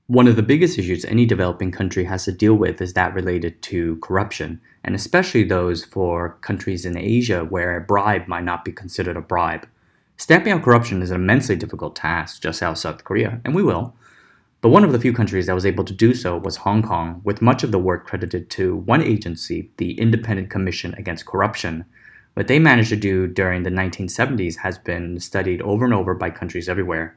One of the biggest issues any developing country has to deal with is that related to corruption, and especially those for countries in Asia where a bribe might not be considered a bribe. Stamping out corruption is an immensely difficult task, just as South Korea, and we will. But one of the few countries that was able to do so was Hong Kong, with much of the work credited to one agency, the Independent Commission Against Corruption. What they managed to do during the 1970s has been studied over and over by countries everywhere.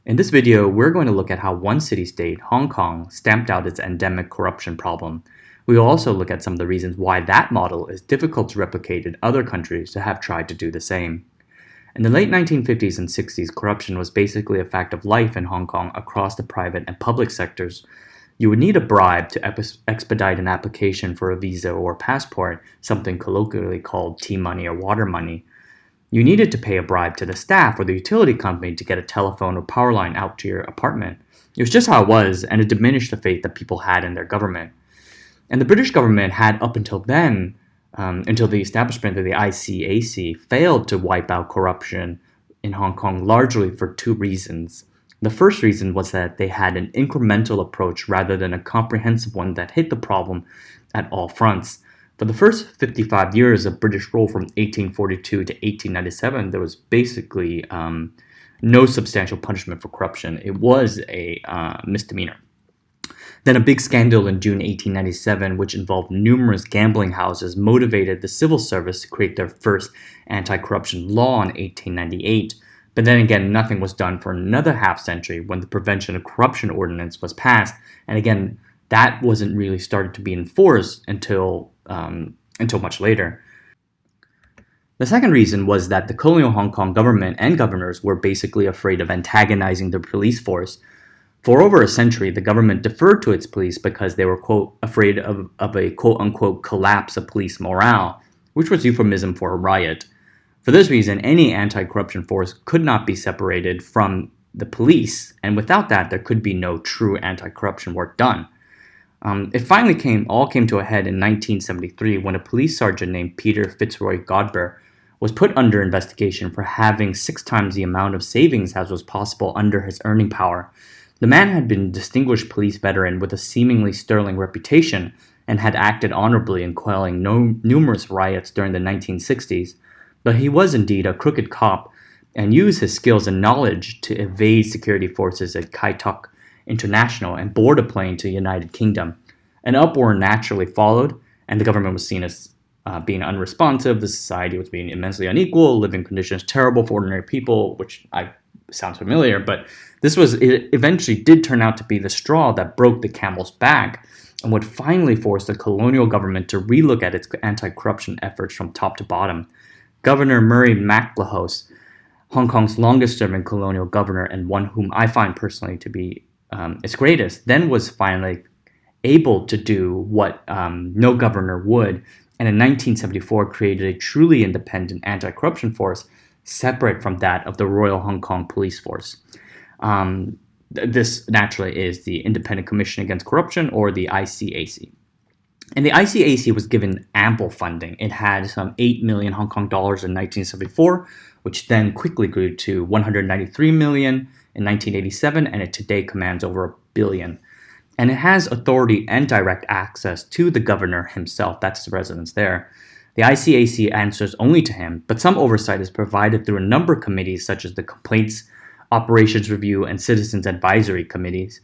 In this video, we're going to look at how one city-state, Hong Kong, stamped out its endemic corruption problem. We will also look at some of the reasons why that model is difficult to replicate in other countries that have tried to do the same. In the late 1950s and 60s, corruption was basically a fact of life in Hong Kong across the private and public sectors. You would need a bribe to expedite an application for a visa or passport, something colloquially called tea money or water money. You needed to pay a bribe to the staff or the utility company to get a telephone or power line out to your apartment. It was just how it was, and it diminished the faith that people had in their government. And the British government had, up until then, until the establishment of the ICAC, failed to wipe out corruption in Hong Kong largely for two reasons. The first reason was that they had an incremental approach rather than a comprehensive one that hit the problem at all fronts. For the first 55 years of British rule from 1842 to 1897, there was basically no substantial punishment for corruption. It was a misdemeanor. Then a big scandal in June 1897, which involved numerous gambling houses, motivated the civil service to create their first anti-corruption law in 1898. But then again, nothing was done for another half century when the Prevention of Corruption Ordinance was passed. And again, that wasn't really started to be enforced until much later. The second reason was that the colonial Hong Kong government and governors were basically afraid of antagonizing the police force. For over a century, the government deferred to its police because they were, quote, afraid of a quote-unquote collapse of police morale, which was euphemism for a riot. For this reason, any anti-corruption force could not be separated from the police, and without that, there could be no true anti-corruption work done. It finally all came to a head in 1973 when a police sergeant named Peter Fitzroy Godber was put under investigation for having 6 times the amount of savings as was possible under his earning power. The man had been a distinguished police veteran with a seemingly sterling reputation and had acted honorably in quelling numerous riots during the 1960s, but he was indeed a crooked cop and used his skills and knowledge to evade security forces at Kai Tak International and board a plane to the United Kingdom. An uproar naturally followed, and the government was seen as being unresponsive, the society was being immensely unequal, living conditions terrible for ordinary people, which sounds familiar, but it eventually did turn out to be the straw that broke the camel's back and would finally force the colonial government to relook at its anti-corruption efforts from top to bottom. Governor Murray MacLehose, Hong Kong's longest-serving colonial governor and one whom I find personally to be its greatest, then was finally able to do what no governor would, and in 1974 created a truly independent anti-corruption force separate from that of the Royal Hong Kong Police Force. This naturally is the Independent Commission Against Corruption, or the ICAC. And the ICAC was given ample funding. It had some 8 million Hong Kong dollars in 1974, which then quickly grew to 193 million in 1987, and it today commands over $1 billion. And it has authority and direct access to the governor himself. That's his residence there. The ICAC answers only to him, but some oversight is provided through a number of committees such as the Complaints, Operations Review, and Citizens Advisory Committees.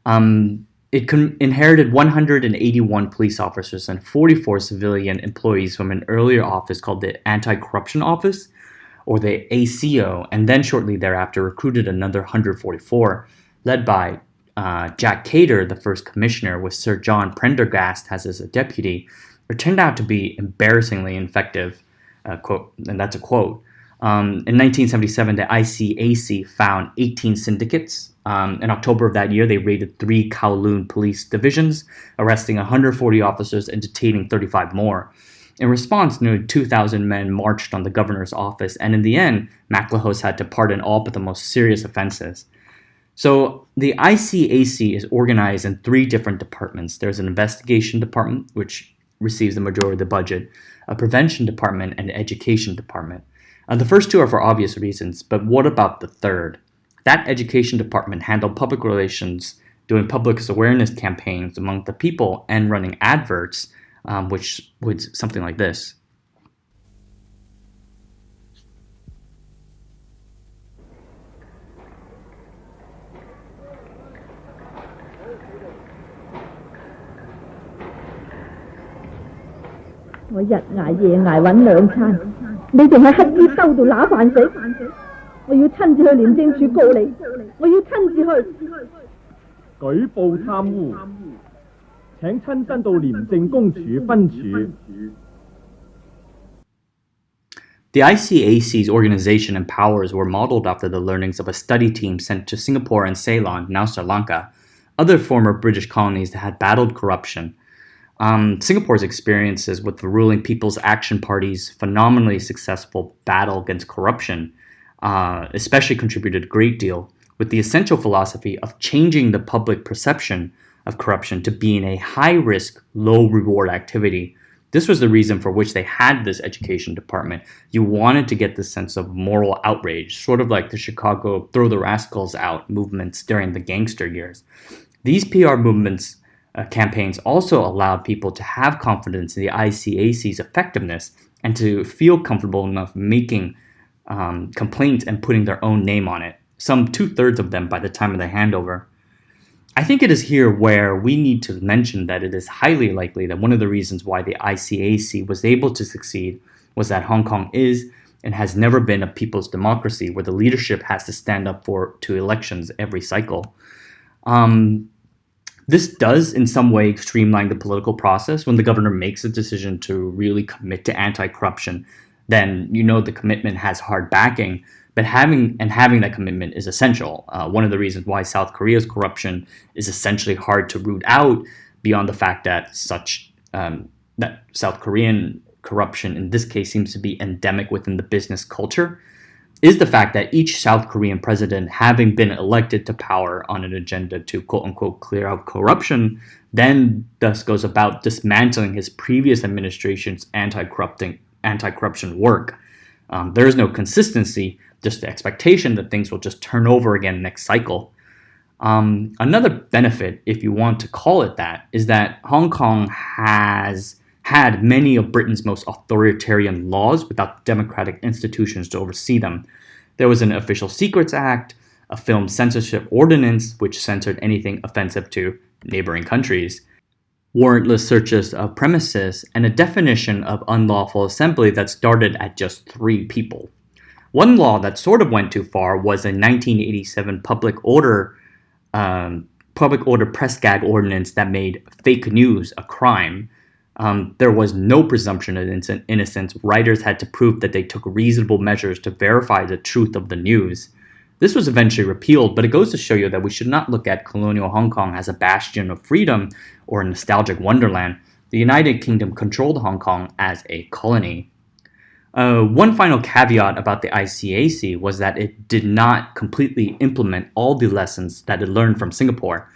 It inherited 181 police officers and 44 civilian employees from an earlier office called the Anti-Corruption Office, or the ACO, and then shortly thereafter recruited another 144, led by Jack Cater, the first commissioner, with Sir John Prendergast as his deputy. It turned out to be embarrassingly effective, quote, and that's a quote. In 1977, the ICAC found 18 syndicates. In October of that year, they raided 3 Kowloon police divisions, arresting 140 officers and detaining 35 more. In response, nearly 2,000 men marched on the governor's office, and in the end, MacLehose had to pardon all but the most serious offenses. So the ICAC is organized in 3 different departments. There's an investigation department, which receives the majority of the budget, a prevention department, and an education department. The first 2 are for obvious reasons, but what about the third? That education department handled public relations, doing public awareness campaigns among the people, and running adverts, which was something like this. 我日捱夜捱揾兩餐，你仲喺乞衣兜度揦飯食？我要親自去廉政處告你，我要親自去。舉報貪污，請親身到廉政公署分署。The ICAC's organization and powers were modeled after the learnings of a study team sent to Singapore and Ceylon, now Sri Lanka, other former British colonies that had battled corruption. Singapore's experiences with the ruling People's Action Party's phenomenally successful battle against corruption especially contributed a great deal, with the essential philosophy of changing the public perception of corruption to being a high-risk, low-reward activity. This was the reason for which they had this education department. You wanted to get this sense of moral outrage, sort of like the Chicago Throw the Rascals Out movements during the gangster years. These PR movements campaigns also allowed people to have confidence in the ICAC's effectiveness and to feel comfortable enough making complaints and putting their own name on it, some 2/3 of them by the time of the handover. I think it is here where we need to mention that it is highly likely that one of the reasons why the ICAC was able to succeed was that Hong Kong is and has never been a people's democracy where the leadership has to stand up to elections every cycle. This does in some way streamline the political process. When the governor makes a decision to really commit to anti-corruption, then you know the commitment has hard backing. But having that commitment is essential. One of the reasons why South Korea's corruption is essentially hard to root out, beyond the fact that that South Korean corruption in this case seems to be endemic within the business culture, is the fact that each South Korean president, having been elected to power on an agenda to quote-unquote clear out corruption, then thus goes about dismantling his previous administration's anti-corruption work. There is no consistency, just the expectation that things will just turn over again next cycle. Another benefit, if you want to call it that, is that Hong Kong has had many of Britain's most authoritarian laws without democratic institutions to oversee them. There was an Official Secrets Act, a film censorship ordinance which censored anything offensive to neighboring countries, warrantless searches of premises, and a definition of unlawful assembly that started at just 3 people. One law that sort of went too far was a 1987 public order press gag ordinance that made fake news a crime. There was no presumption of innocence. Writers had to prove that they took reasonable measures to verify the truth of the news. This was eventually repealed, but it goes to show you that we should not look at colonial Hong Kong as a bastion of freedom or a nostalgic wonderland. The United Kingdom controlled Hong Kong as a colony. One final caveat about the ICAC was that it did not completely implement all the lessons that it learned from Singapore.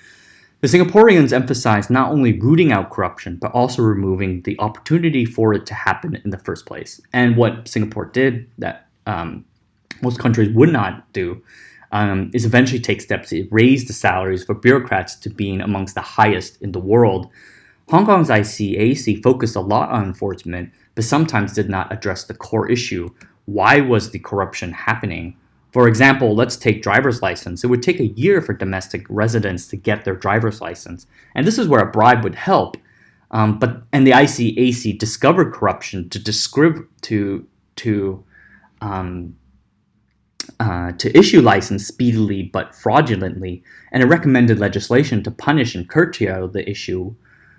The Singaporeans emphasized not only rooting out corruption, but also removing the opportunity for it to happen in the first place. And what Singapore did that most countries would not do is eventually take steps to raise the salaries for bureaucrats to being amongst the highest in the world. Hong Kong's ICAC focused a lot on enforcement, but sometimes did not address the core issue. Why was the corruption happening? For example, let's take driver's license. It would take a year for domestic residents to get their driver's license. And this is where a bribe would help. And the ICAC discovered corruption to issue license speedily but fraudulently, and it recommended legislation to punish and curtail the issue,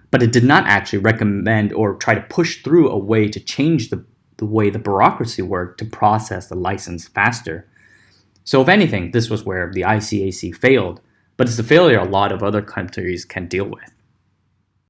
but it did not actually recommend or try to push through a way to change the way the bureaucracy worked to process the license faster. So if anything, this was where the ICAC failed, but it's a failure a lot of other countries can deal with.